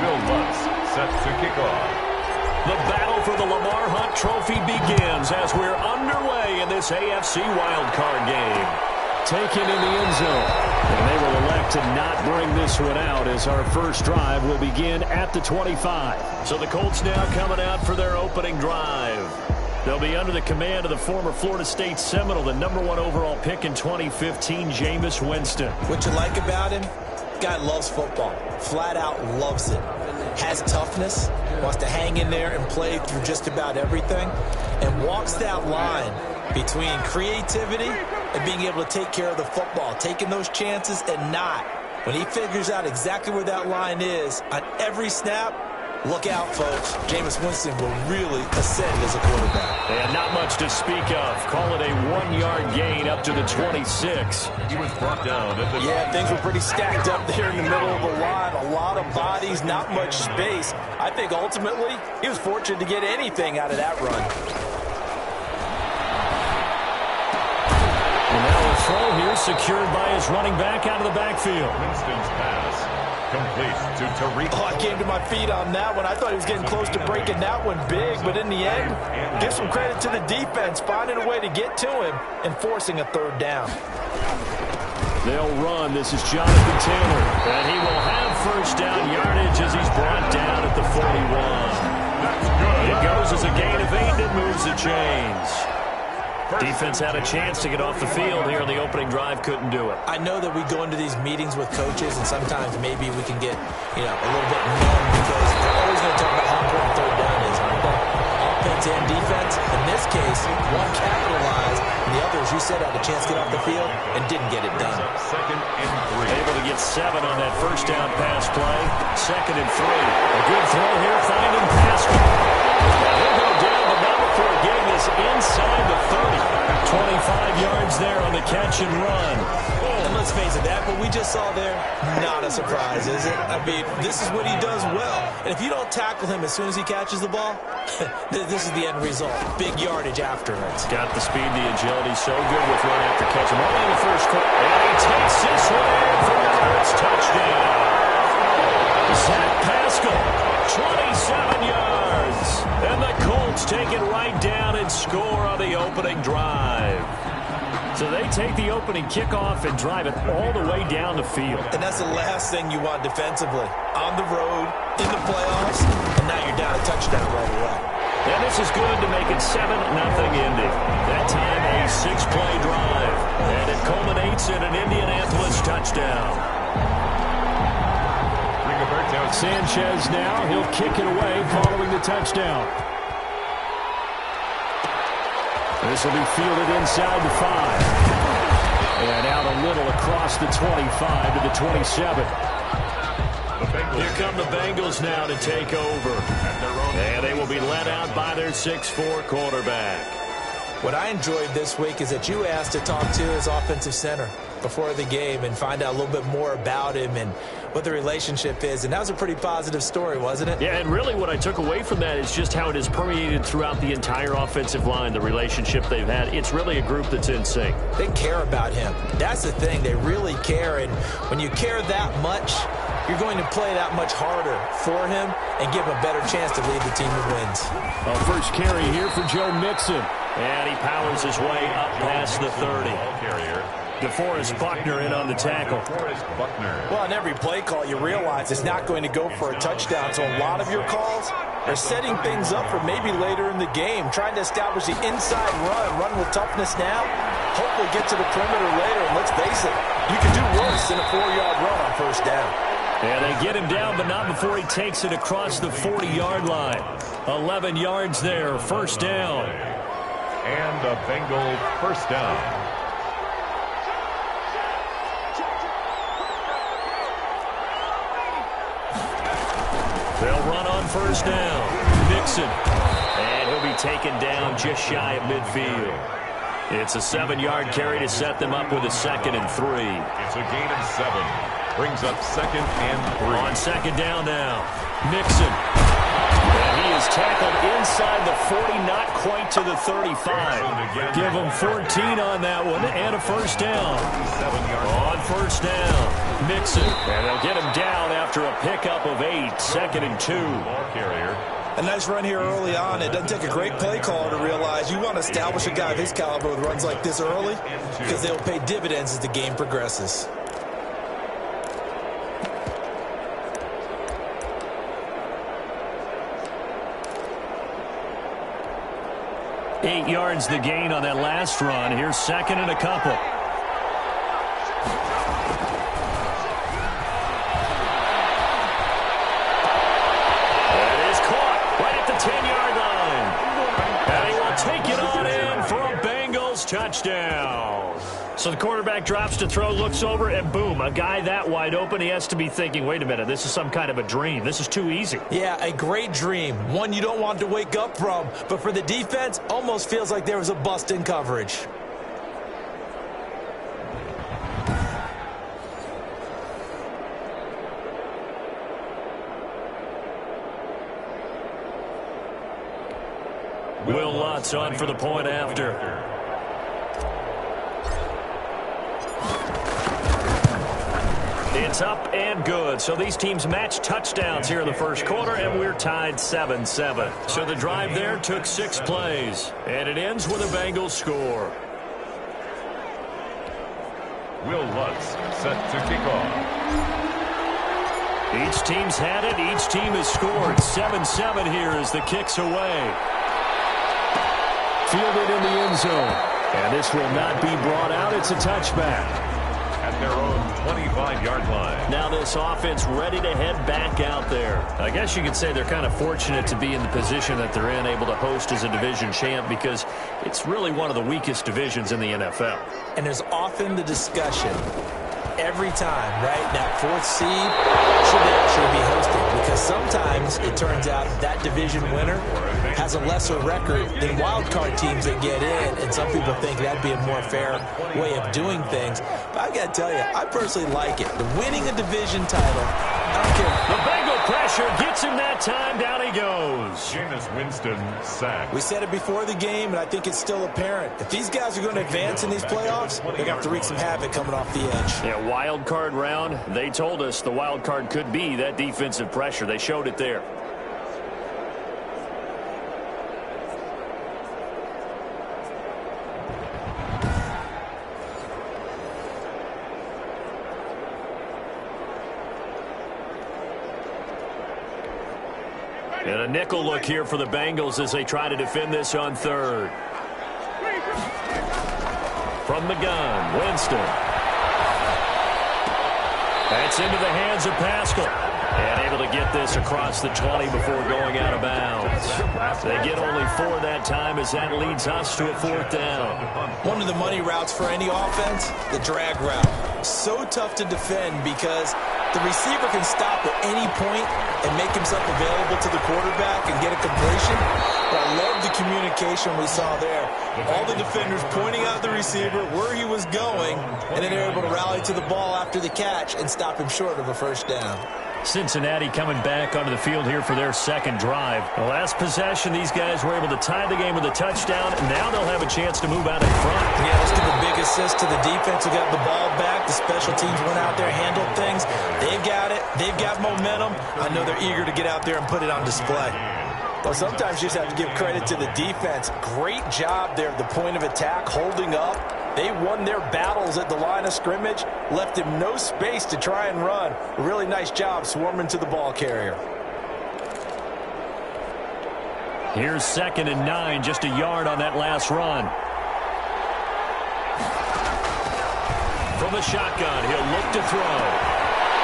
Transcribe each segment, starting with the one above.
Bill Lutz set to kick off. The battle for the Lamar Hunt Trophy begins as we're underway in this AFC wildcard game. Taken in the end zone. And they will elect to not bring this one out as our first drive will begin at the 25. So the Colts now coming out for their opening drive. They'll be under the command of the former Florida State Seminole, the #1 overall pick in 2015, Jameis Winston. What you like about him? Guy loves football. Flat out loves it. Has toughness. Wants to hang in there and play through just about everything. And walks that line between creativity and being able to take care of the football, taking those chances and not. When he figures out exactly where that line is on every snap, look out, folks. Jameis Winston will really ascend as a quarterback. And not much to speak of. Call it a 1-yard gain up to the 26. He was brought down at the... Yeah, things were pretty stacked up there in the middle of the line. A lot of bodies, not much space. I think ultimately he was fortunate to get anything out of that run. And now a throw here secured by his running back out of the backfield. Winston's pass complete to Tariq. Oh, I came to my feet on that one. I thought he was getting close to breaking that one big, but in the end, give some credit to the defense, finding a way to get to him and forcing a third down. They'll run. This is Jonathan Taylor. And he will have first down yardage as he's brought down at the 41. That's good. It goes as a gain of 8 that moves the chains. Defense had a chance to get off the field here in the opening drive, couldn't do it. I know that we go into these meetings with coaches, and sometimes maybe we can get, a little bit numb because they're always going to talk about how important third down is. But offense and defense, in this case, one capitalized, and the other, as you said, had a chance to get off the field and didn't get it done. Second and 3. Able to get 7 on that first down pass play. Second and 3. A good throw here, finding Pascal. He'll go down, but not before getting this inside the 30. 25 yards there on the catch and run. And let's face it, that what we just saw there, not a surprise, is it? I mean, this is what he does well. And if you don't tackle him as soon as he catches the ball, this is the end result. Big yardage afterwards. Got the speed, the agility, so good with run after catch. Only in the first quarter. And he takes this one in for Roberts. Touchdown. Zach Pascal, 27 yards. And the Colts take it right down and score on the opening drive. So they take the opening kickoff and drive it all the way down the field. And that's the last thing you want defensively. On the road, in the playoffs, and now you're down a touchdown right away. And this is good to make it 7-0 Indy. That time a 6-play drive. And it culminates in an Indianapolis touchdown. Sanchez now, he'll kick it away following the touchdown. This will be fielded inside the 5. And out a little across the 25 to the 27. Here come the Bengals now to take over. And they will be led out by their 6'4 quarterback. What I enjoyed this week is that you asked to talk to his offensive center before the game and find out a little bit more about him and what the relationship is. And that was a pretty positive story, wasn't it? Yeah, and really what I took away from that is just how it has permeated throughout the entire offensive line, the relationship they've had. It's really a group that's in sync. They care about him. That's the thing. They really care. And when you care that much, you're going to play that much harder for him and give him a better chance to lead the team to wins. Well, first carry here for Joe Mixon. And he powers his way up past the 30. DeForest Buckner in on the tackle. Well, on every play call, you realize it's not going to go for a touchdown. So a lot of your calls are setting things up for maybe later in the game, trying to establish the inside run with toughness now, hopefully get to the perimeter later. And let's face it, you can do worse than a 4-yard run on first down. And they get him down, but not before he takes it across the 40-yard line. 11 yards there, first down. And a Bengal first down. They'll run on first down. Mixon. And he'll be taken down just shy of midfield. It's a 7-yard carry to set them up with a 2nd and 3. It's a gain of 7. Brings up 2nd and 3. On second down now. Mixon. And he is tackled inside the 40, not quite to the 35. Give him 14 on that one and a first down. On first down, Mixon. And they'll get him down after a pickup of 8, 2nd and 2. Ball carrier. A nice run here early on. It doesn't take a great play caller to realize you want to establish a guy of his caliber with runs like this early because they'll pay dividends as the game progresses. Eight yards the gain on that last run. Here's 2nd and a couple. That is caught right at the 10-yard line. And he will take it on in for a Bengals touchdown. So the quarterback drops to throw, looks over, and boom, a guy that wide open, he has to be thinking, wait a minute, this is some kind of a dream. This is too easy. Yeah, a great dream. One you don't want to wake up from. But for the defense, almost feels like there was a bust in coverage. Will Lutz on for the point after. It's up and good. So these teams match touchdowns here in the first quarter, and we're tied 7-7. So the drive there took 6 plays, and it ends with a Bengals score. Will Lutz set to kick off. Each team's had it. Each team has scored. 7-7 here as the kick's away. Fielded in the end zone. And this will not be brought out. It's a touchback. At their own 25-yard line. Now this offense ready to head back out there. I guess you could say they're kind of fortunate to be in the position that they're in, able to host as a division champ, because it's really one of the weakest divisions in the NFL. And there's often the discussion every time, right? That 4th seed should actually be hosting, because sometimes it turns out that division winner has a lesser record than wild card teams that get in, and some people think that'd be a more fair way of doing things. But I got to tell you, I personally like it. The winning a division title, I don't care. The Bengal pressure gets him that time. Down he goes. Jameis Winston sacked. We said it before the game, and I think it's still apparent. If these guys are going to advance in these playoffs, they're going to have to wreak some havoc coming off the edge. Yeah, wild card round. They told us the wild card could be that defensive pressure. They showed it there. And a nickel look here for the Bengals as they try to defend this on 3rd. From the gun, Winston. That's into the hands of Pascal. And able to get this across the 20 before going out of bounds. They get only 4 that time as that leads us to a 4th down. One of the money routes for any offense, the drag route. So tough to defend because the receiver can stop at any point and make himself available to the quarterback and get a completion. But I love the communication we saw there. All the defenders pointing out the receiver where he was going, and then they're able to rally to the ball after the catch and stop him short of a first down. Cincinnati coming back onto the field here for their 2nd drive. The last possession, these guys were able to tie the game with a touchdown. Now they'll have a chance to move out in front. Yeah, let's give a big assist to the defense who got the ball back. The special teams went out there, handled things. They've got it. They've got momentum. I know they're eager to get out there and put it on display. Well, sometimes you just have to give credit to the defense. Great job there at the point of attack, holding up. They won their battles at the line of scrimmage, left him no space to try and run. A really nice job swarming to the ball carrier. Here's 2nd and 9, just a yard on that last run. From the shotgun, he'll look to throw.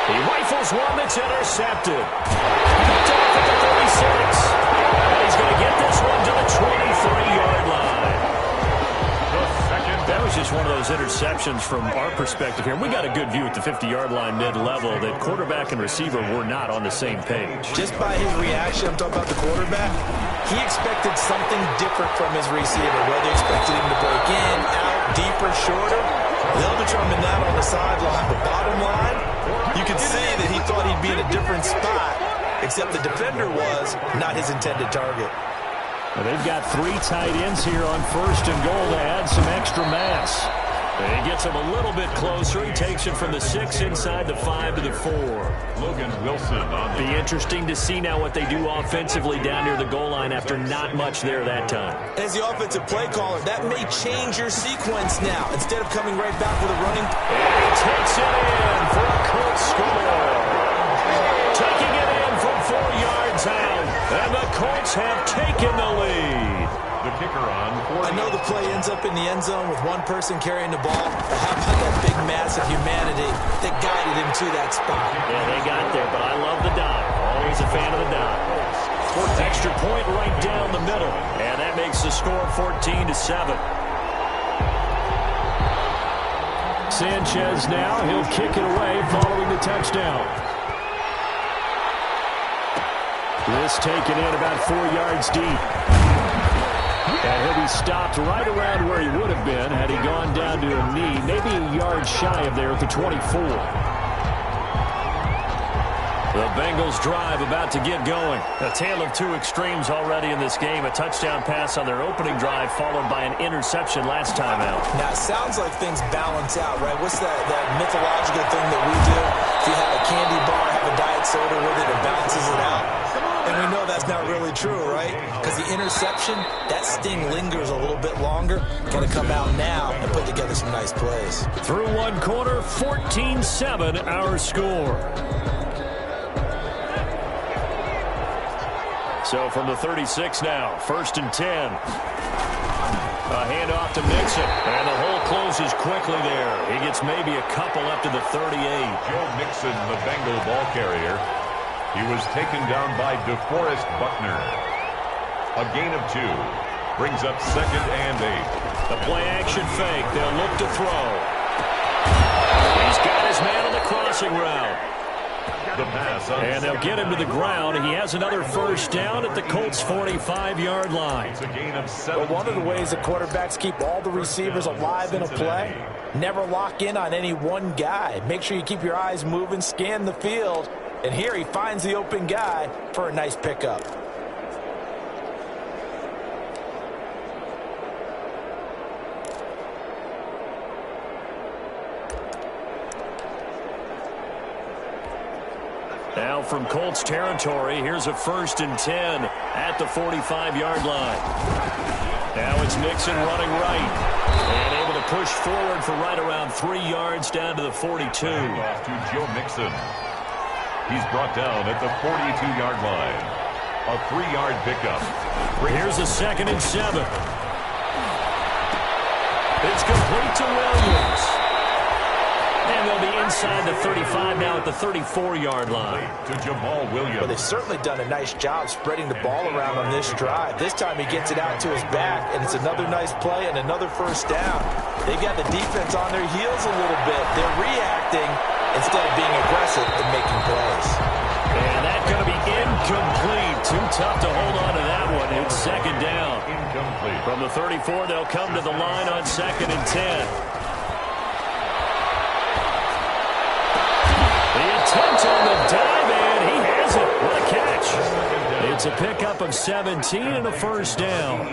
He rifles one that's intercepted. Picked off at the 36. And he's going to get this one to the 23-yard line. That was just one of those interceptions from our perspective here. We got a good view at the 50-yard line mid-level that quarterback and receiver were not on the same page. Just by his reaction, I'm talking about the quarterback, he expected something different from his receiver, whether he expected him to break in, out, deeper, shorter. They'll determine that on the sideline. But bottom line, you can see that he thought he'd be in a different spot, except the defender was not his intended target. Well, they've got 3 tight ends here on 1st and goal to add some extra mass. And he gets him a little bit closer. He takes it from the 6 inside the 5 to the 4. Logan Wilson on the... Be interesting to see now what they do offensively down near the goal line after not much there that time. As the offensive play caller, that may change your sequence now. Instead of coming right back with a running... And he takes it in for a Colts score. Taking it in from 4 yards out. And the Colts have taken the lead. The kicker on. I know the play ends up in the end zone with one person carrying the ball, but how about that big mass of humanity that guided him to that spot? Yeah, they got there, but I love the dive. Always a fan of the dive. Extra point right down the middle, and that makes the score 14-7. Sanchez now, he'll kick it away following the touchdown. This taken in about 4 yards deep. And he'll be stopped right around where he would have been had he gone down to a knee, maybe a yard shy of there at the 24. The Bengals drive about to get going. A tale of 2 extremes already in this game. A touchdown pass on their opening drive followed by an interception last time out. Now, it sounds like things balance out, right? What's that mythological thing that we do? If you have a candy bar, have a diet soda with it, it balances it out. And we know that's not really true, right? Because the interception, that sting lingers a little bit longer. Got to come out now and put together some nice plays. Through 1 quarter, 14-7 our score. So from the 36 now, 1st and 10. A handoff to Mixon, and the hole closes quickly there. He gets maybe a couple up to the 38. Joe Mixon, the Bengal ball carrier. He was taken down by DeForest Buckner. A gain of 2. Brings up 2nd and 8. The play-action fake. They'll look to throw. He's got his man on the crossing route. The pass on and they'll get him to the ground. He has another 1st down at the Colts' 45-yard line. It's a gain of 7. But one of the ways that quarterbacks keep all the receivers alive in a play, never lock in on any one guy. Make sure you keep your eyes moving, scan the field. And here he finds the open guy for a nice pickup. Now from Colts territory, here's a 1st and 10 at the 45-yard line. Now it's Mixon running right. And able to push forward for right around 3 yards down to the 42. Off to Joe Mixon. He's brought down at the 42-yard line. A 3-yard pickup. Here's a 2nd and 7. It's complete to Williams. And they'll be inside the 35 now at the 34-yard line. To Jamal Williams. Well, they've certainly done a nice job spreading the ball around on this drive. This time he gets it out to his back, and it's another nice play and another 1st down. They've got the defense on their heels a little bit. They're reacting instead of being aggressive and making plays. And that's going to be incomplete. Too tough to hold on to that one. It's 2nd down. Incomplete. From the 34, they'll come to the line on 2nd and 10. The attempt on the dive, and he has it. What a catch. It's a pickup of 17 and a 1st down.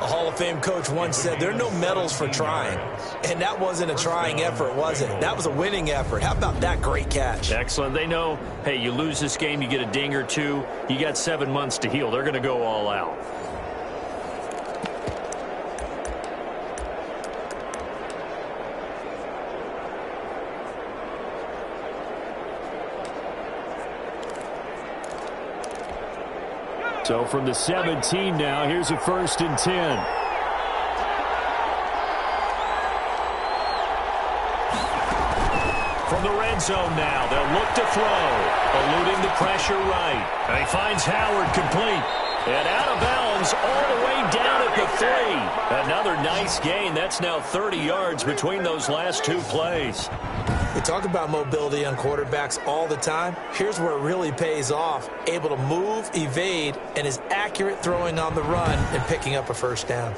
A Hall of Fame coach once said, there are no medals for trying. And that wasn't a trying effort, was it? That was a winning effort. How about that great catch? Excellent. They know, hey, you lose this game, you get a ding or 2. You got 7 months to heal. They're going to go all out. So from the 17 now, here's a 1st and 10. From the red zone now, they'll look to throw. Eluding the pressure right. And he finds Howard complete. And out of bounds all the way down at the 3. Another nice gain. That's now 30 yards between those last 2 plays. We talk about mobility on quarterbacks all the time. Here's where it really pays off. Able to move, evade, and is accurate throwing on the run and picking up a 1st down.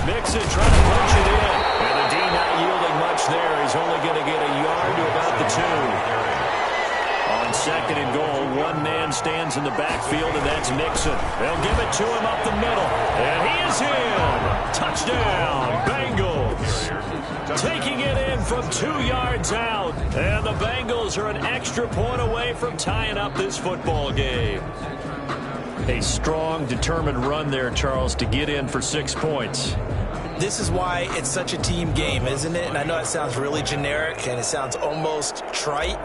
Mixon trying to punch it in. And the D not yielding much there. He's only going to get a yard to about the 2. On second and goal, one man stands in the backfield, and that's Mixon. They'll give it to him up the middle. And he is in. Touchdown, Bengals. Taking it in from 2 yards out. And the Bengals are an extra point away from tying up this football game. A strong, determined run there, Charles, to get in for 6 points. This is why it's such a team game, isn't it? And I know it sounds really generic, and it sounds almost trite,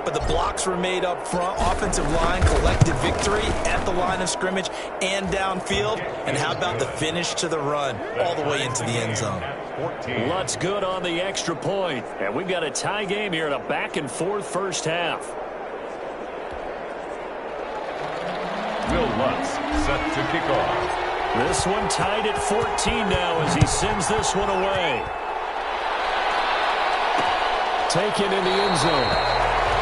but the blocks were made up front. Offensive line, collective victory at the line of scrimmage and downfield. And how about the finish to the run all the way into the end zone? Lutz good on the extra point. And we've got a tie game here in a back-and-forth first half. Will Lutz set to kick off. This one tied at 14 now as he sends this one away. Taken in the end zone.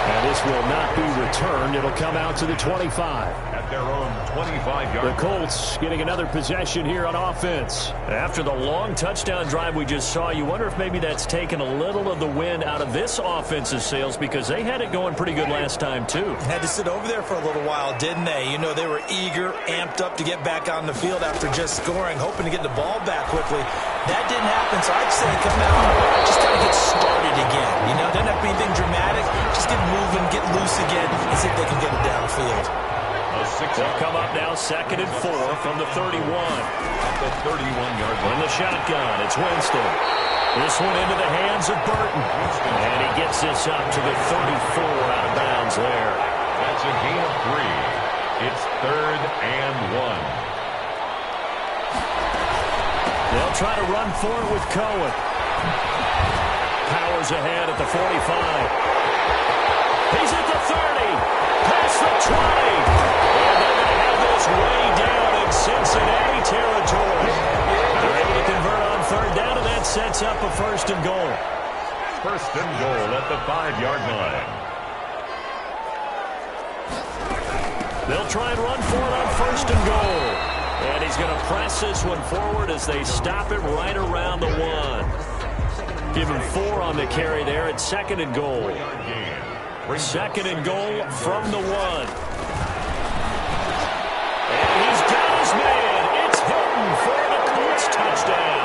And this will not be returned. It'll come out to the 25. At their own 25-yard. The Colts getting another possession here on offense. After the long touchdown drive we just saw, you wonder if maybe that's taken a little of the wind out of this offense's sails, because they had it going pretty good last time, too. Had to sit over there for a little while, didn't they? You know, they were eager, amped up to get back on the field after just scoring, hoping to get the ball back quickly. That didn't happen, so I'd say come out, just kind of get started again. You know, doesn't have to be anything dramatic. Just get moving, get loose again, and see if they can get it downfield. They'll come up now, 2nd and 4 from the 31. At the 31-yard line. In the shotgun, it's Winston. This one into the hands of Burton. And he gets this up to the 34 out of bounds there. That's a gain of 3. It's 3rd and 1. They'll try to run for it with Cohen. Powers ahead at the 45. He's at the 30. Past the 20. And they're going to have this way down in Cincinnati territory. They're able to convert on 3rd down, and that sets up a 1st and goal. 1st and goal at the 5-yard line. They'll try and run for it on 1st and goal. And he's going to press this one forward as they stop it right around the 1. Give him 4 on the carry there at 2nd and goal. 2nd and goal from the 1. And he's got his man. It's Hilton for the Colts touchdown.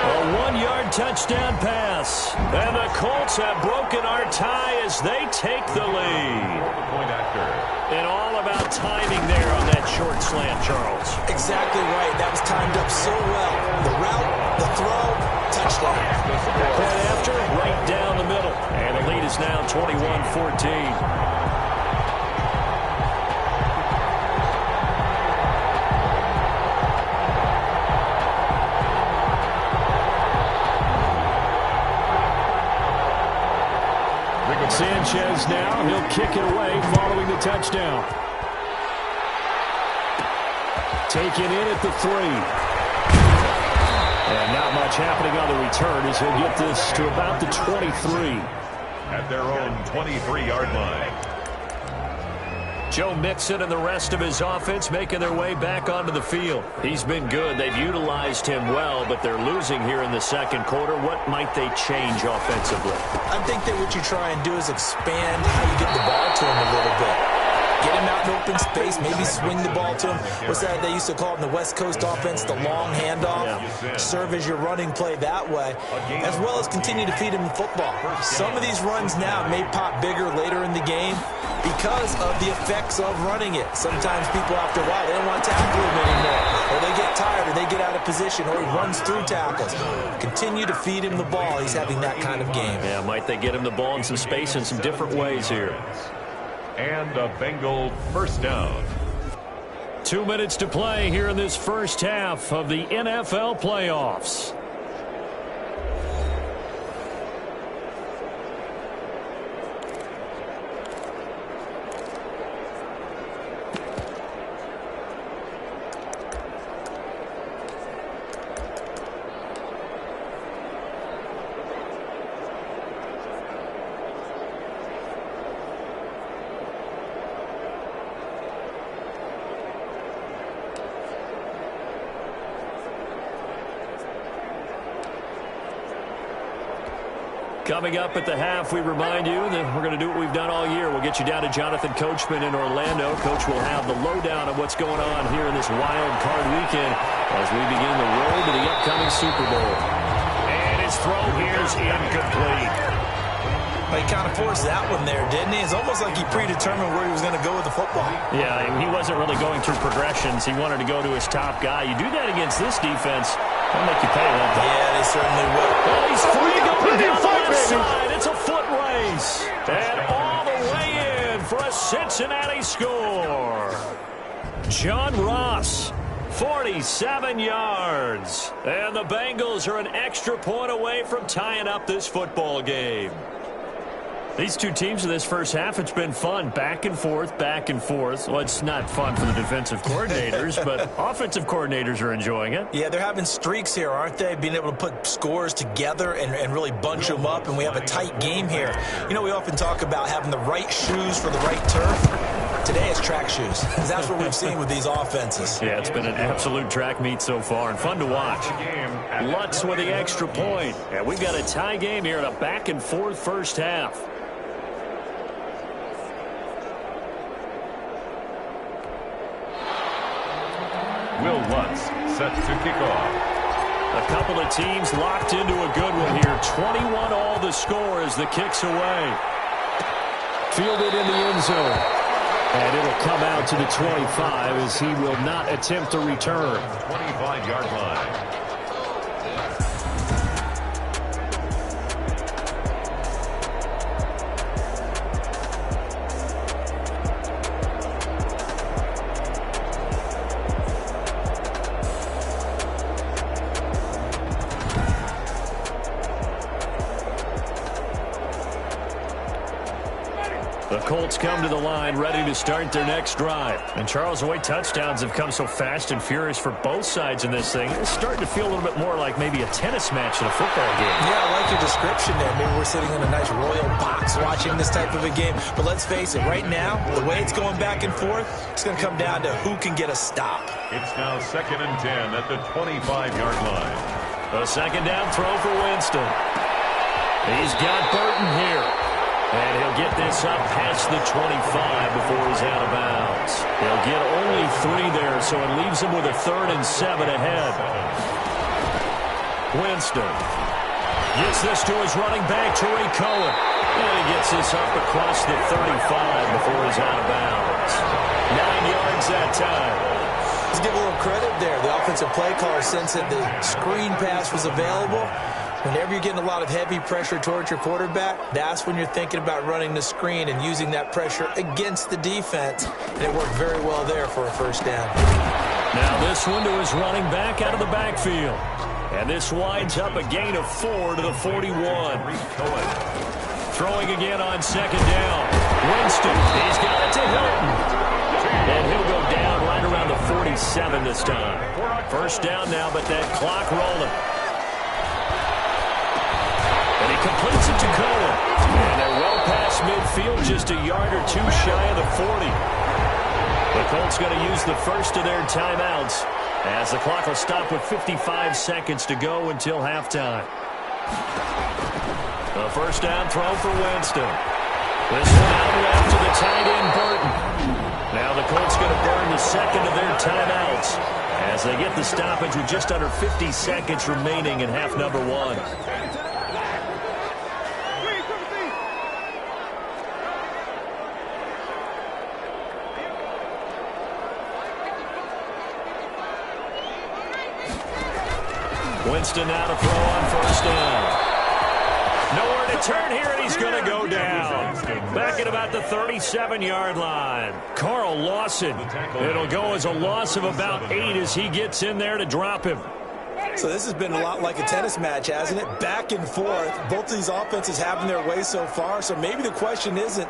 A 1-yard touchdown pass. And the Colts have broken our tie as they take the lead. Point after. And all about timing there on that short slant, Charles. Exactly right. That was timed up so well. The route, the throw, touchdown. Point after, right down the middle. And the lead is now 21-14. Sanchez now, he'll kick it away following the touchdown. Taken in at the 3. And not much happening on the return as he'll get this to about the 23. At their own 23-yard line. Joe Mixon and the rest of his offense making their way back onto the field. He's been good. They've utilized him well, but they're losing here in the 2nd quarter. What might they change offensively? I think that what you try and do is expand how you get the ball to him a little bit. Get him out in open space, maybe swing the ball to him. What's that they used to call it in the West Coast offense, the long handoff? Yeah. Serve as your running play that way, as well as continue to feed him the football. Some of these runs now may pop bigger later in the game because of the effects of running it. Sometimes people, after a while, they don't want to tackle him anymore, or they get tired, or they get out of position, or he runs through tackles. Continue to feed him the ball. He's having that kind of game. Yeah, might they get him the ball in some space in some different ways here. And a Bengal 1st down. 2 minutes to play here in this first half of the NFL playoffs. Coming up at the half, we remind you that we're going to do what we've done all year. We'll get you down to Jonathan Coachman in Orlando. Coach will have the lowdown of what's going on here in this wild card weekend as we begin the road to the upcoming Super Bowl. And his throw here is incomplete. He kind of forced that one there, didn't he? It's almost like he predetermined where he was going to go with the football. Yeah, he wasn't really going through progressions. He wanted to go to his top guy. You do that against this defense, they'll make you pay a little bit. Yeah, they certainly will. Well, he's free going down the left side. It's a foot race. And all the way in for a Cincinnati score. John Ross, 47 yards. And the Bengals are an extra point away from tying up this football game. These two teams in this first half, it's been fun. Back and forth, back and forth. Well, it's not fun for the defensive coordinators, but offensive coordinators are enjoying it. Yeah, they're having streaks here, aren't they? Being able to put scores together and really bunch them up, and we have a tight game here. You know, we often talk about having the right shoes for the right turf. Today it's track shoes. That's what we've seen with these offenses. Yeah, it's been an absolute track meet so far and fun to watch. Lutz with the extra point. And we've got a tie game here in a back-and-forth first half. Will Lutz set to kick off. A couple of teams locked into a good one here. 21 all the score as the kick's away. Fielded in the end zone. And it'll come out to the 25 as he will not attempt to return. 25-yard line. The Colts come to the line ready to start their next drive. And Charles, the way touchdowns have come so fast and furious for both sides in this thing, it's starting to feel a little bit more like maybe a tennis match in a football game. Yeah, I like your description there. Maybe we're sitting in a nice royal box watching this type of a game. But let's face it, right now, the way it's going back and forth, it's going to come down to who can get a stop. It's now 2nd and 10 at the 25-yard line. A second down throw for Winston. He's got Burton here. And he'll get this up past the 25 before he's out of bounds. He'll get only 3 there, so it leaves him with a 3rd and 7 ahead. Winston gets this to his running back, Tariq Cohen. And he gets this up across the 35 before he's out of bounds. 9 yards that time. Let's give a little credit there. The offensive play caller, since that the screen pass was available, whenever you're getting a lot of heavy pressure towards your quarterback, that's when you're thinking about running the screen and using that pressure against the defense. And it worked very well there for a first down. Now this one to his running back out of the backfield. And this winds up a gain of 4 to the 41. Throwing again on second down. Winston, he's got it to Hilton. And he'll go down right around the 47 this time. First down now, but that clock rolling. And he completes it to Cohen. And they're well past midfield, just a yard or 2 shy of the 40. The Colts going to use the first of their timeouts as the clock will stop with 55 seconds to go until halftime. A first down throw for Winston. This one out left to the tight end, Burton. Now the Colts going to burn the second of their timeouts as they get the stoppage with just under 50 seconds remaining in half number 1. Winston now to throw on first down. Nowhere to turn here, and he's going to go down. Back at about the 37-yard line. Carl Lawson. It'll go as a loss of about 8 as he gets in there to drop him. So this has been a lot like a tennis match, hasn't it? Back and forth. Both of these offenses having their way so far. So maybe the question isn't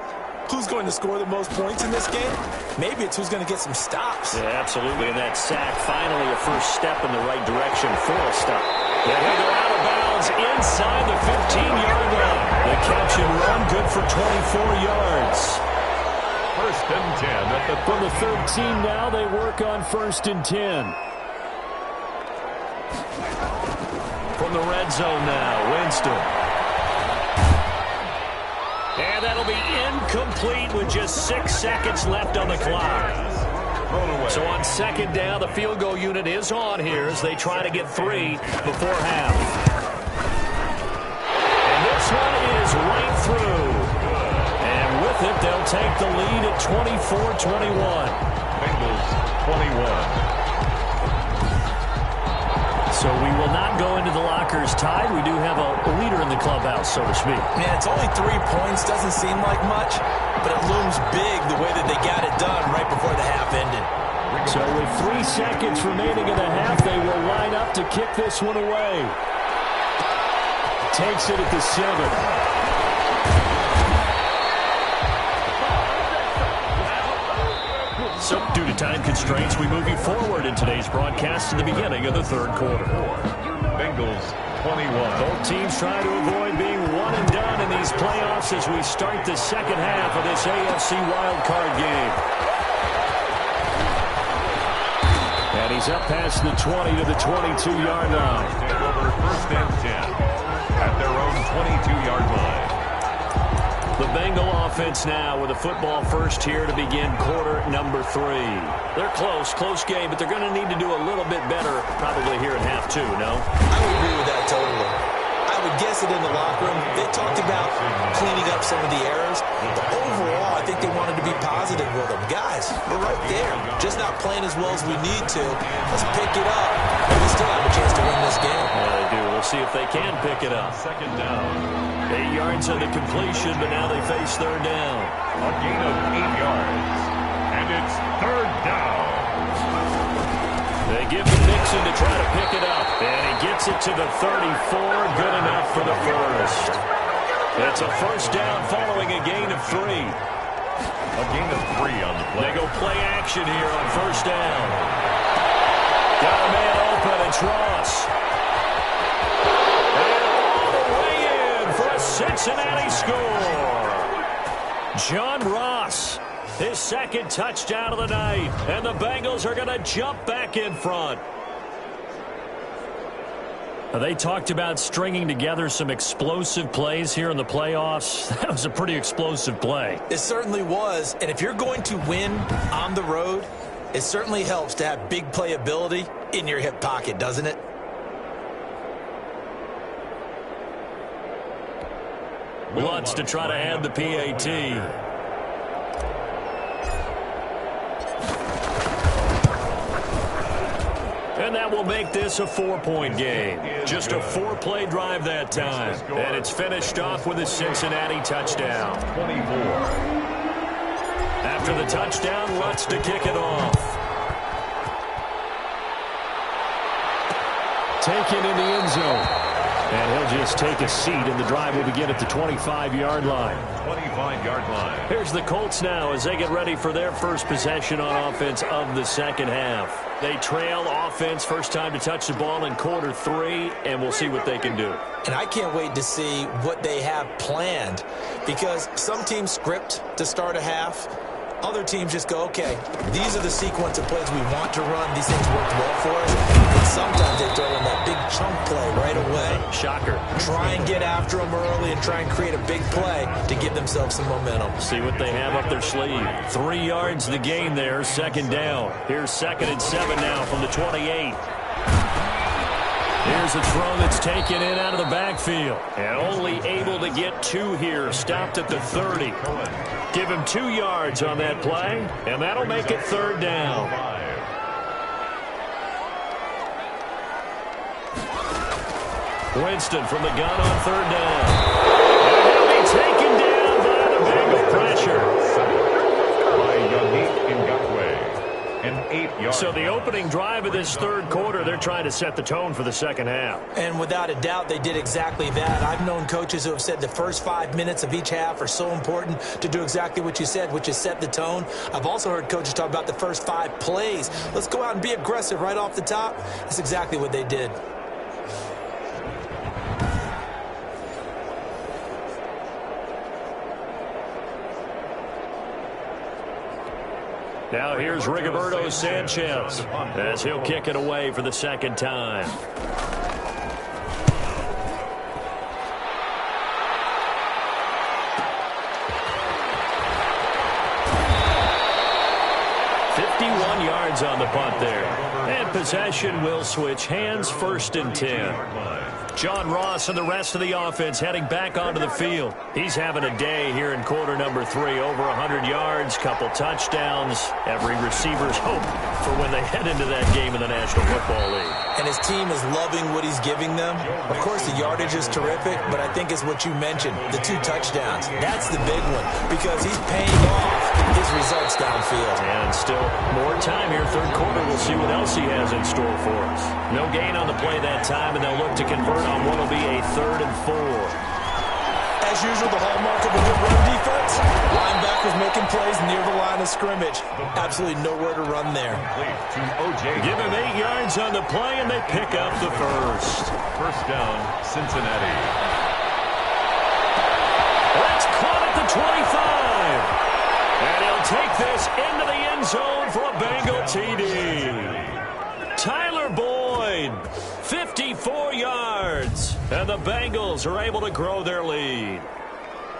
who's going to score the most points in this game. Maybe it's who's going to get some stops. Yeah, absolutely. And that sack, finally a first step in the right direction for a stop. And he'll go out of bounds inside the 15-yard line. The catch and run good for 24 yards. First and 10 at the From the 13 now, they work on first and 10. From the red zone now, Winston. And that'll be incomplete with just 6 seconds left on the clock. So on second down, the field goal unit is on here as they try to get 3 before half. And this one is right through. And with it, they'll take the lead at 24-21. Bengals 21. So we will not go into the lockers tied. We do have a leader in the clubhouse, so to speak. Man, it's only 3 points. Doesn't seem like much, but it looms big the way that they got it done right before the half ended. So with 3 seconds remaining in the half, they will line up to kick this one away. Takes it at the 7. So, due to time constraints, we move you forward in today's broadcast to the beginning of the third quarter. Bengals 21. Both teams trying to avoid being one and done in these playoffs as we start the second half of this AFC wildcard game. And he's up past the 20 to the 22-yard line. Take over first and 10 at their own 22-yard line. The Bengal offense now with a football first here to begin quarter number 3. They're close game, but they're going to need to do a little bit better probably here in half 2, no? I would agree with that totally. I would guess it in the locker room. They talked about cleaning up some of the errors, but overall, I think they wanted to be positive with them. Guys, we're right there. Just not playing as well as we need to. Let's pick it up. And we still have a chance to win this game. Yeah, they do. We'll see if they can pick it up. Second down. 8 yards on the completion, but now they face third down. A gain of 8 yards. And it's third down. They give to Mixon to try to pick it up. And he gets it to the 34. Good enough for the first. It's a first down following a gain of 3. A gain of 3 on the play. They go play action here on first down. Got a man open. It's Ross. And all the way in for a Cincinnati score. John Ross. His second touchdown of the night. And the Bengals are going to jump back in front. They talked about stringing together some explosive plays here in the playoffs. That was a pretty explosive play. It certainly was. And if you're going to win on the road, it certainly helps to have big playability in your hip pocket, doesn't it? Lutz to try to add the PAT. And that will make this a 4-point game. Just a 4-play drive that time. And it's finished off with a Cincinnati touchdown. 24. After the touchdown, Lutz to kick it off. Taken in the end zone. And he'll just take a seat, and the drive will begin at the 25-yard line. 25-yard line. Here's the Colts now as they get ready for their first possession on offense of the second half. They trail offense, first time to touch the ball in quarter 3, and we'll see what they can do. And I can't wait to see what they have planned, because some teams script to start a half. Other teams just go, okay, these are the sequence of plays we want to run. These things worked well for us. And sometimes they throw in that big chunk play right away. Shocker. Try and get after them early and try and create a big play to give themselves some momentum. See what they have up their sleeve. 3 yards the gain there, second down. Here's 2nd and 7 now from the 28. Here's a throw that's taken in out of the backfield. And only able to get 2 here. Stopped at the 30. Give him 2 yards on that play, and that'll make it third down. Winston from the gun on third down. And he'll be taken down by the Bengal pressure. By Yannick Ngakoue. An 8-yard. So the opening drive of this third quarter, they're trying to set the tone for the second half. And without a doubt, they did exactly that. I've known coaches who have said the first 5 minutes of each half are so important to do exactly what you said, which is set the tone. I've also heard coaches talk about the first 5 plays. Let's go out and be aggressive right off the top. That's exactly what they did. Now here's Rigoberto Sanchez as he'll kick it away for the second time. yards on the punt there. And possession will switch hands, 1st and 10. John Ross and the rest of the offense heading back onto the field. He's having a day here in quarter number 3. Over 100 yards, couple touchdowns. Every receiver's hope for when they head into that game in the National Football League. And his team is loving what he's giving them. Of course, the yardage is terrific, but I think it's what you mentioned, the 2 touchdowns. That's the big one because he's paying off his results downfield. And still more time here. 3rd quarter, we'll see what else he has in store for us. No gain on the play that time, and they'll look to convert on what will be a 3rd and 4. As usual, the hallmark of a good run defense, linebackers making plays near the line of scrimmage. Absolutely nowhere to run there. Give him 8 yards on the play, and they pick up the 1st. 1st down, Cincinnati. That's caught at the 25. And he'll take this into the end zone for a Bengal TD. Tyler Boyd, 54 yards. And the Bengals are able to grow their lead.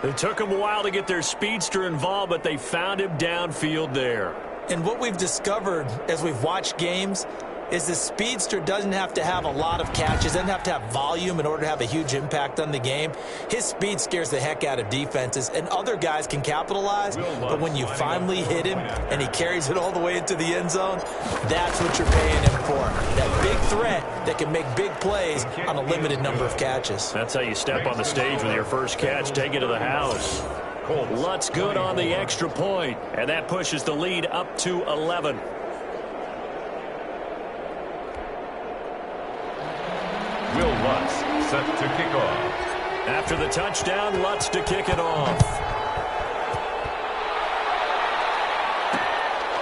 It took them a while to get their speedster involved, but they found him downfield there. And what we've discovered as we've watched games is the speedster doesn't have to have a lot of catches, doesn't have to have volume in order to have a huge impact on the game. His speed scares the heck out of defenses, and other guys can capitalize, but when you finally hit him and he carries it all the way into the end zone, that's what you're paying him for. That big threat that can make big plays on a limited number of catches. That's how you step on the stage with your first catch, take it to the house. Lutz good on the extra point, and that pushes the lead up to 11. Will Lutz set to kick off. After the touchdown, Lutz to kick it off.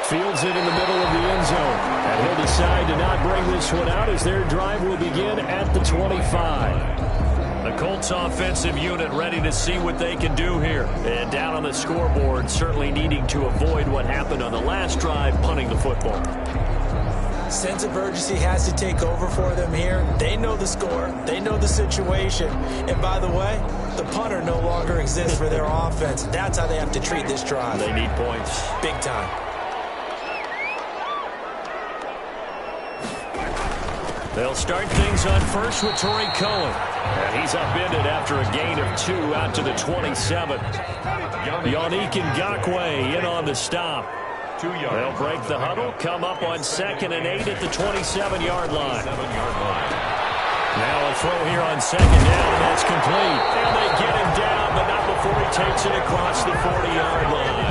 Fields it in the middle of the end zone. And he'll decide to not bring this one out as their drive will begin at the 25. The Colts offensive unit ready to see what they can do here. And down on the scoreboard, certainly needing to avoid what happened on the last drive, punting the football. Sense of urgency has to take over for them here. They know the score. They know the situation. And by the way, the punter no longer exists for their offense. That's how they have to treat this drive. They need points. Big time. They'll start things on first with Torrey Cohen. And he's upended after a gain of 2 out to the 27. Yannick Ngakoue in on the stop. 2 yards. They'll break the huddle, come up on 2nd and 8 at the 27-yard line. Now a throw here on 2nd down, and that's complete. And they get him down, but not before he takes it across the 40-yard line.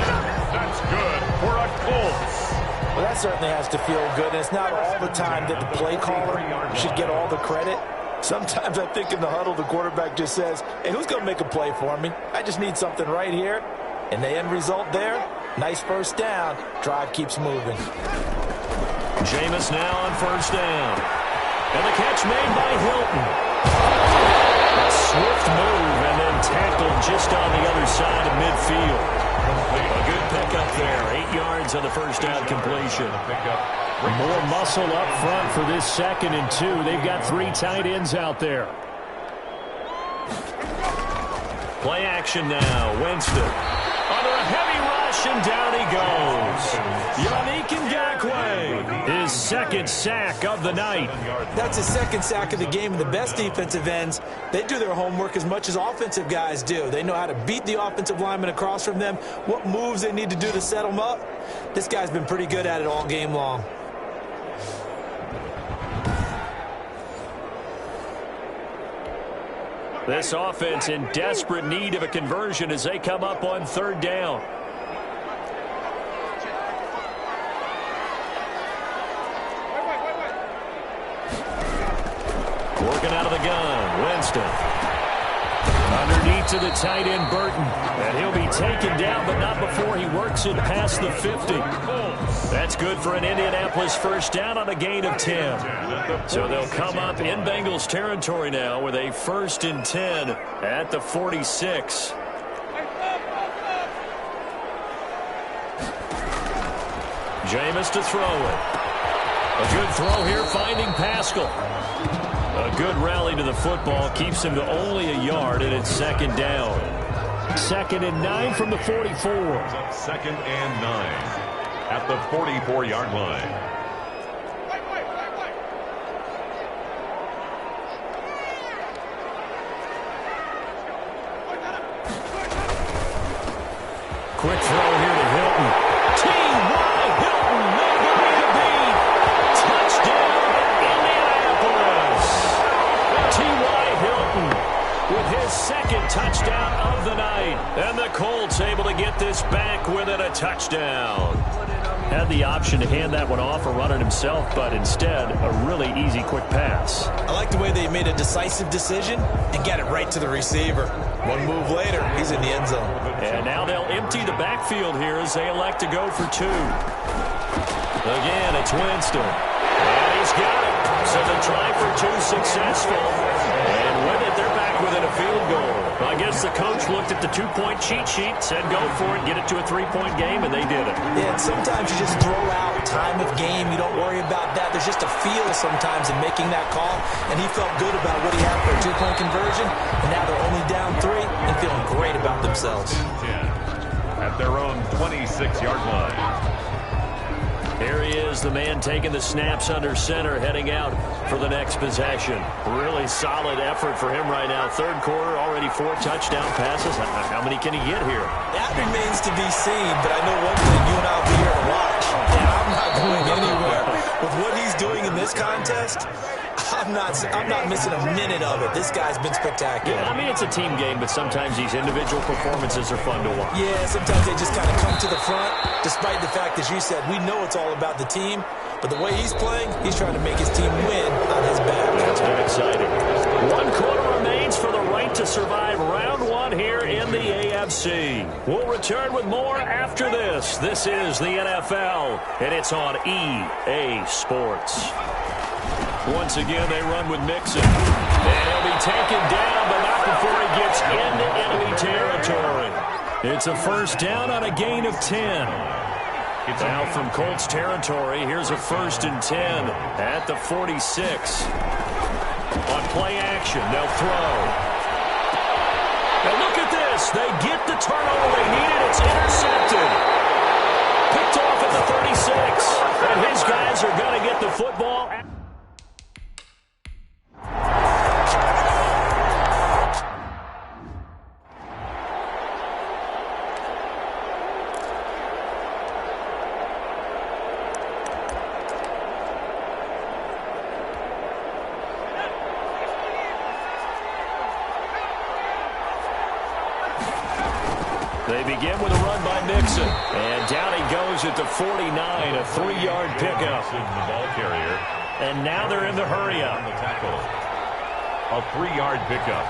That's good for a Colts. Well, that certainly has to feel good. And it's not all the time that the play caller should get all the credit. Sometimes I think in the huddle, the quarterback just says, hey, who's going to make a play for me? I just need something right here. And the end result there, nice 1st down. Drive keeps moving. Jameis now on 1st down. And the catch made by Hilton. A swift move and then tackled just on the other side of midfield. A good pickup there. 8 yards on the 1st down completion. More muscle up front for this 2nd and 2. They've got 3 tight ends out there. Play action now. Winston. Under a heavy rush, and down he goes. Yannick Ngakoue, his 2nd sack of the night. That's his 2nd sack of the game. And the best defensive ends, they do their homework as much as offensive guys do. They know how to beat the offensive lineman across from them, what moves they need to do to set them up. This guy's been pretty good at it all game long. This offense in desperate need of a conversion as they come up on 3rd down. Working out of the gun, Winston. Underneath to the tight end, Burton. And he'll be taken down, but not before he works it past the 50. That's good for an Indianapolis 1st down on a gain of 10. So they'll come up in Bengals territory now with a 1st and 10 at the 46. Jameis to throw it. A good throw here, finding Pascal. A good rally to the football keeps him to only a yard, and it's 2nd down. 2nd and 9 from the 44. 2nd and 9. at the 44-yard line. Quick throw here to Hilton. T.Y. Hilton, nobody to beat. Touchdown, Indianapolis. T.Y. Hilton with his second touchdown of the night. And the Colts able to get this back within a touchdown. Had the option to hand that one off or run it himself, but instead, a really easy, quick pass. I like the way they made a decisive decision and got it right to the receiver. One move later, he's in the end zone. And now they'll empty the backfield here as they elect to go for two. Again, it's Winston. And he's got it. So the try for two successful. And with it, they're back within a field goal. I guess the coach looked at the two-point cheat sheet, said go for it, get it to a three-point game, and they did it. Yeah, and sometimes you just throw out time of game. You don't worry about that. There's just a feel sometimes in making that call, and he felt good about what he had for a two-point conversion, and now they're only down 3 and feeling great about themselves. At their own 26-yard line. Here he is, the man taking the snaps under center, heading out for the next possession. Really solid effort for him right now. Third quarter, already 4 touchdown passes. How many can he get here? That remains to be seen, but I know one thing, you and I will be here to watch. And I'm not going anywhere. With what he's doing in this contest, I'm not missing a minute of it. This guy's been spectacular. Yeah, I mean, it's a team game, but sometimes these individual performances are fun to watch. Yeah, sometimes they just kind of come to the front, despite the fact, as you said, we know it's all about the team. But the way he's playing, he's trying to make his team win on his back. That's been exciting. 1 quarter remains for the right to survive round 1 here in the AFC. We'll return with more after this. This is the NFL, and it's on EA Sports. Once again, they run with Mixon. And he'll be taken down, but not before he gets into enemy territory. It's a first down on a gain of 10. Now from Colts territory, here's a 1st and 10 at the 46. On play action, they'll throw. And look at this. They get the turnover they needed. It's intercepted. Picked off at the 36. And his guys are going to get the football. They begin with a run by Mixon. And down he goes at the 49, a 3-yard pickup. The ball carrier. And now they're in the hurry-up. The tackle. A 3-yard pickup.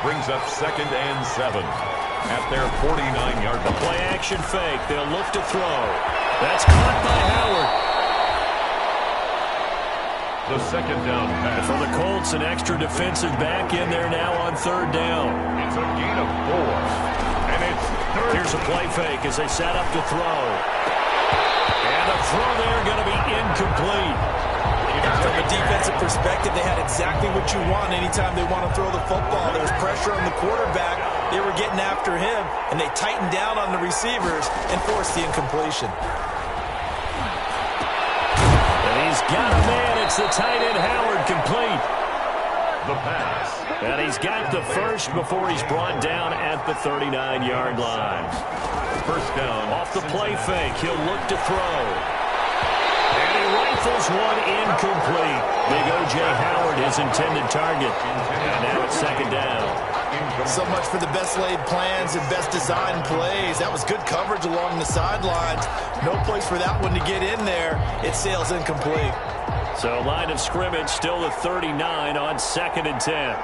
Brings up 2nd and 7 at their 49-yard line. Play action fake. They'll look to throw. That's caught by Howard. The 2nd down pass. For the Colts, an extra defensive back in there now on 3rd down. It's a gain of 4. And it's third. Here's a play fake as they set up to throw. And the throw there going to be incomplete. From a defensive perspective, they had exactly what you want anytime they want to throw the football. There was pressure on the quarterback. They were getting after him, and they tightened down on the receivers and forced the incompletion. And he's got a man. It's the tight end Howard, complete. The pass. And he's got the first before he's brought down at the 39-yard line. First down. Off the play fake, he'll look to throw. And he rifles one incomplete. Big O.J. Howard, his intended target. And now it's 2nd down. So much for the best laid plans and best designed plays. That was good coverage along the sidelines. No place for that one to get in there. It sails incomplete. So line of scrimmage still the 39 on 2nd and 10.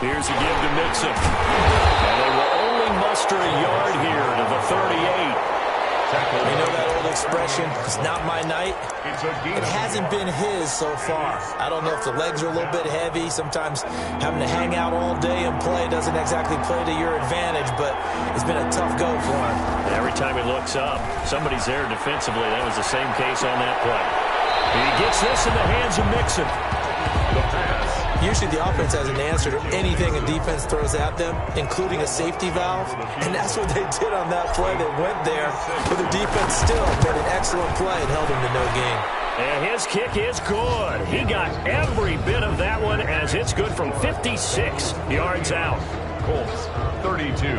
Here's a give to Mixon. And they will only muster a yard here to the 38. You know that old expression, it's not my night? It hasn't been his so far. I don't know if the legs are a little bit heavy. Sometimes having to hang out all day and play doesn't exactly play to your advantage, but it's been a tough go for him. Every time he looks up, somebody's there defensively. That was the same case on that play. And he gets this in the hands of Mixon. The pass. Usually the offense has an answer to anything a defense throws at them, including a safety valve. And that's what they did on that play. They went there, but the defense still made an excellent play and held them to no gain. And his kick is good. He got every bit of that one as it's good from 56 yards out. Colts 32.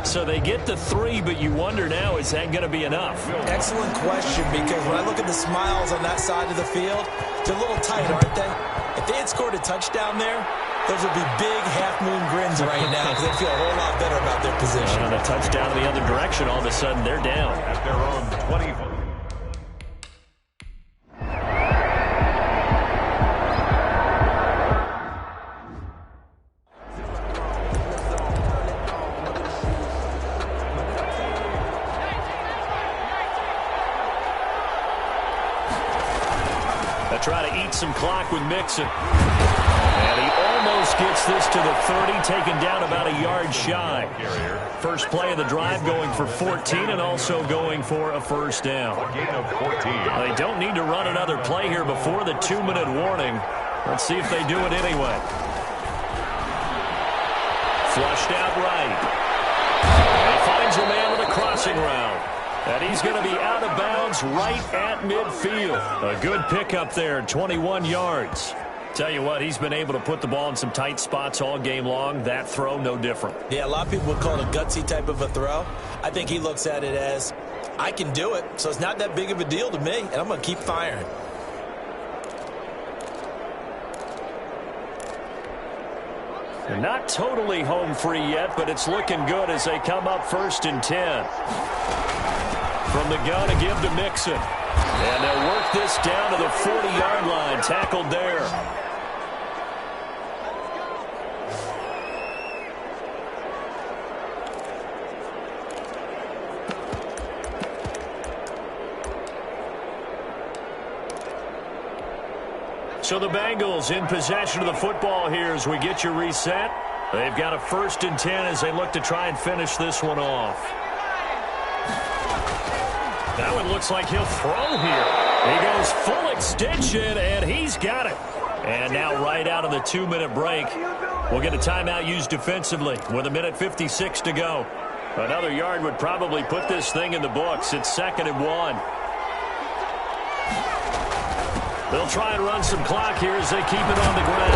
So they get the 3, but you wonder now, is that going to be enough? Excellent question, because when I look at the smiles on that side of the field, they're a little tight, aren't they? If they had scored a touchdown there, those would be big half-moon grins right now because they feel a whole lot better about their position. And a touchdown in the other direction, all of a sudden they're down. At their own 20. Try to eat some clock with Mixon. And he almost gets this to the 30, taken down about a yard shy. First play of the drive going for 14 and also going for a first down. A gain of 14. They don't need to run another play here before the 2-minute warning. Let's see if they do it anyway. Flushed out right. And he finds a man with a crossing route. And he's going to be out of bounds right at midfield. A good pickup there, 21 yards. Tell you what, he's been able to put the ball in some tight spots all game long. That throw, no different. Yeah, a lot of people would call it a gutsy type of a throw. I think he looks at it as, I can do it, so it's not that big of a deal to me, and I'm going to keep firing. They're not totally home free yet, but it's looking good as they come up 1st and 10. From the gun to give to Mixon. And they'll work this down to the 40-yard line. Tackled there. So the Bengals in possession of the football here as we get you reset. They've got a 1st and 10 as they look to try and finish this one off. That one looks like he'll throw here. He goes full extension, and he's got it. And now right out of the 2-minute break, we'll get a timeout used defensively with 1:56 to go. Another yard would probably put this thing in the books. It's 2nd and 1. They'll try and run some clock here as they keep it on the ground.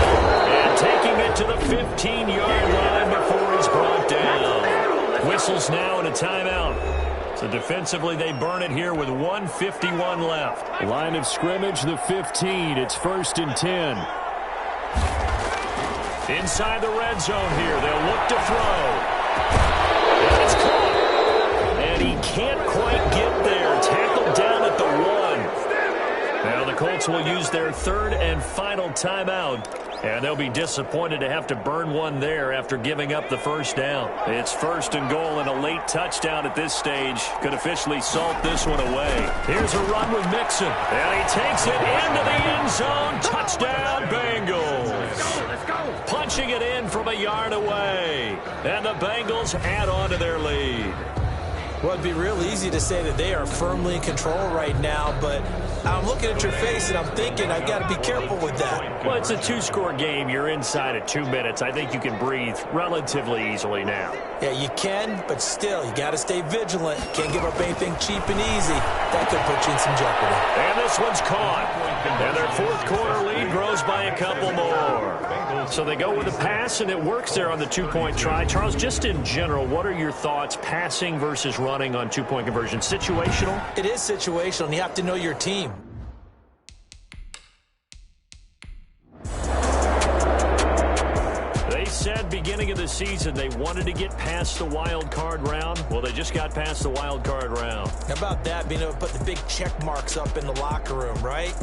And taking it to the 15-yard line before he's brought down. Whistles now and a timeout. So defensively, they burn it here with 1:51 left. Line of scrimmage, the 15. It's 1st and 10. Inside the red zone here. They'll look to throw. And it's caught. And he can't quite get there. Tackled down at the 1. Now the Colts will use their 3rd and final timeout. And they'll be disappointed to have to burn one there after giving up the first down. It's 1st and goal and a late touchdown at this stage could officially salt this one away. Here's a run with Mixon. And he takes it into the end zone. Touchdown, Bengals. Let's go. Punching it in from a yard away. And the Bengals add on to their lead. Well, it'd be real easy to say that they are firmly in control right now, but I'm looking at your face and I'm thinking I've got to be careful with that. Well, it's a 2-score game. You're inside at 2 minutes. I think you can breathe relatively easily now. Yeah, you can, but still, you got to stay vigilant. Can't give up anything cheap and easy. That could put you in some jeopardy. And this one's caught. And their 4th quarter lead grows by a couple more. So they go with the pass, and it works there on the 2-point try. Charles, just in general, what are your thoughts passing versus running on 2-point conversion? Situational? It is situational, and you have to know your team. They said beginning of the season they wanted to get past the wild card round. Well, they just got past the wild card round. How about that, being able to put the big check marks up in the locker room, right?